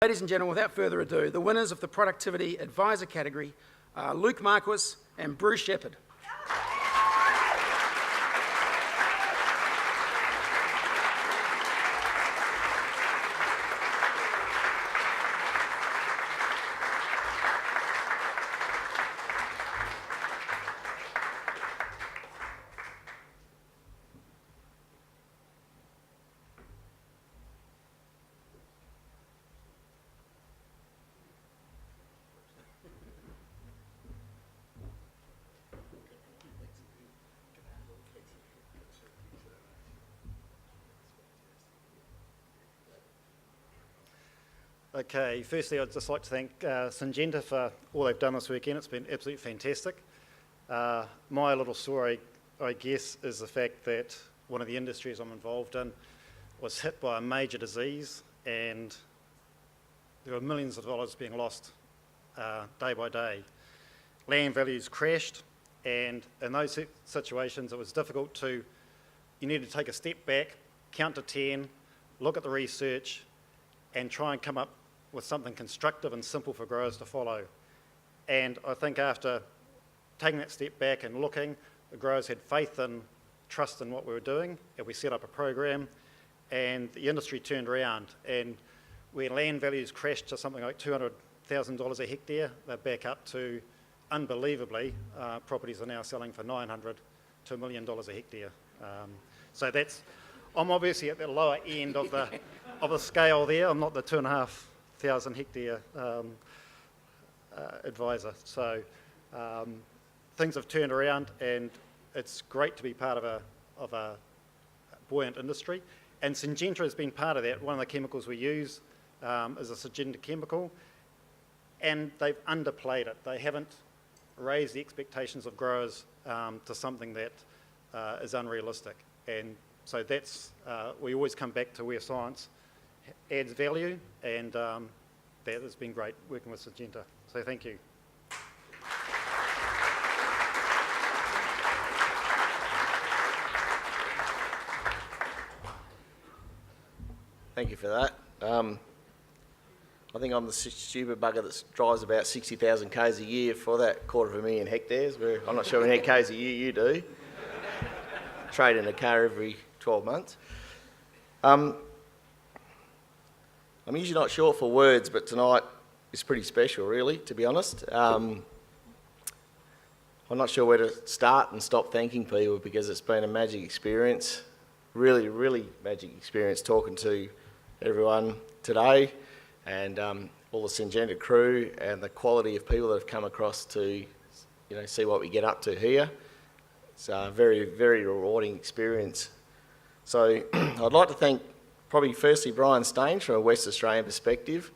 Ladies and gentlemen, without further ado, the winners of the Productivity Advisor category are Luke Marquis and Bruce Shepherd. Okay, firstly I'd just like to thank Syngenta for all they've done this weekend. It's been absolutely fantastic. My little story, I guess, is the fact that one of the industries I'm involved in was hit by a major disease, and there were millions of dollars being lost day by day. Land values crashed, and in those situations it was difficult to, you need to take a step back, count to 10, look at the research, and try and come up with something constructive and simple for growers to follow. And I think after taking that step back and looking, the growers had faith and trust in what we were doing, and we set up a program, and the industry turned around. And where land values crashed to something like $200,000 a hectare, they're back up to, unbelievably, properties are now selling for $900 to $1 million a hectare. So that's, I'm obviously at the lower end of the scale there. I'm not the 2,500 hectare advisor. So things have turned around, and it's great to be part of a buoyant industry. And Syngenta has been part of that. One of the chemicals we use is a Syngenta chemical, and they've underplayed it. They haven't raised the expectations of growers to something that is unrealistic. And so that's, we always come back to where science adds value, and that has been great working with Syngenta. So thank you. Thank you for that. I think I'm the stupid bugger that drives about 60,000 k's a year for that 250,000 hectares, where I'm not sure how many k's a year you do. Trade in a car every 12 months. I'm usually not short for words, but tonight is pretty special, really, to be honest. I'm not sure where to start and stop thanking people, because it's been a magic experience, really, really magic experience talking to everyone today, and all the Syngenta crew, and the quality of people that have come across to, see what we get up to here. It's a very, very rewarding experience. So I'd like to thank probably firstly Brian Staines from a West Australian perspective.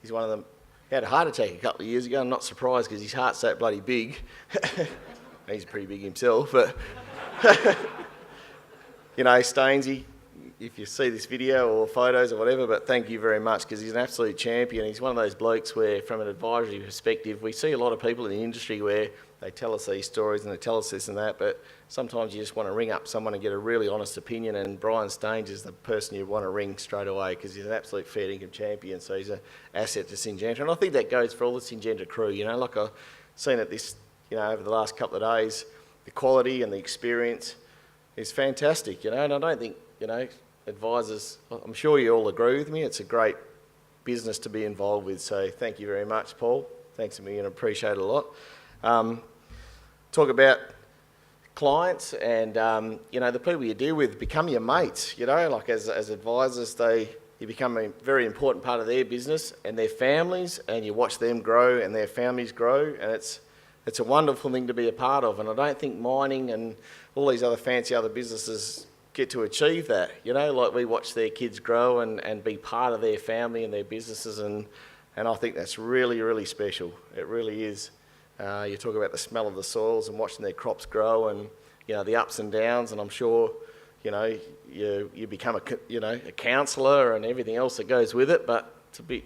He's one of them. He had a heart attack a couple of years ago. I'm not surprised, because his heart's that bloody big. He's pretty big himself, but Stainesy, if you see this video or photos or whatever, but thank you very much, because he's an absolute champion. He's one of those blokes where, from an advisory perspective, we see a lot of people in the industry where they tell us these stories and they tell us this and that, but sometimes you just want to ring up someone and get a really honest opinion, and Brian Staines is the person you want to ring straight away, because he's an absolute fair income champion, so he's an asset to Syngenta. And I think that goes for all the Syngenta crew, like I've seen it this, over the last couple of days, the quality and the experience is fantastic, and I don't think, advisors, I'm sure you all agree with me, it's a great business to be involved with, so thank you very much, Paul. Thanks a million, I appreciate it a lot. Talk about clients and, the people you deal with become your mates, like as advisors, you become a very important part of their business and their families, and you watch them grow and their families grow, and it's a wonderful thing to be a part of. And I don't think mining and all these other fancy other businesses get to achieve that, like we watch their kids grow and be part of their family and their businesses, and I think that's really, really special. It really is. You talk about the smell of the soils and watching their crops grow, and the ups and downs, and I'm sure you become a counsellor and everything else that goes with it, but to be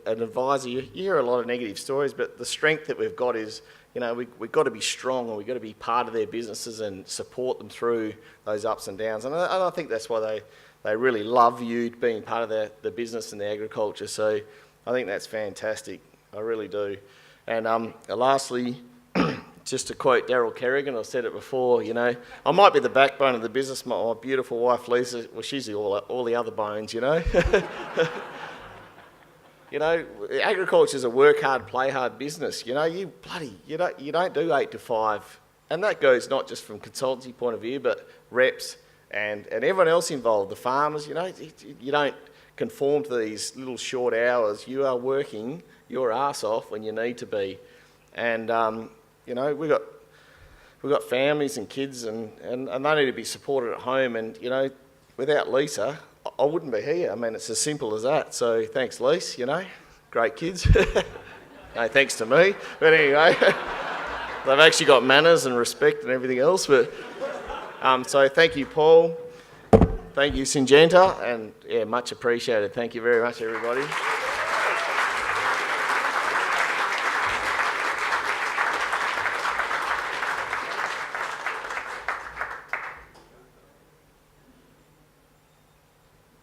an advisor, you hear a lot of negative stories, but the strength that we've got is, we've got to be strong, and we've got to be part of their businesses and support them through those ups and downs. And I think that's why they really love you being part of the business and the agriculture. So I think that's fantastic. I really do. And lastly, just to quote Daryl Kerrigan, I've said it before, you know, I might be the backbone of the business. My beautiful wife Lisa, well, she's all the other bones, you know. You know, agriculture is a work hard, play hard business. You know, you don't do 8 to 5, and that goes not just from consultancy point of view, but reps and everyone else involved, the farmers. You know, you don't conform to these little short hours. You are working your ass off when you need to be, and you know, we've got families and kids, and they need to be supported at home. And you know, without Lisa, I wouldn't be here. I mean, it's as simple as that. So thanks, Lisa. You know, great kids. No thanks to me, but anyway, they've actually got manners and respect and everything else. But so thank you, Paul. Thank you, Syngenta, and yeah, much appreciated. Thank you very much, everybody.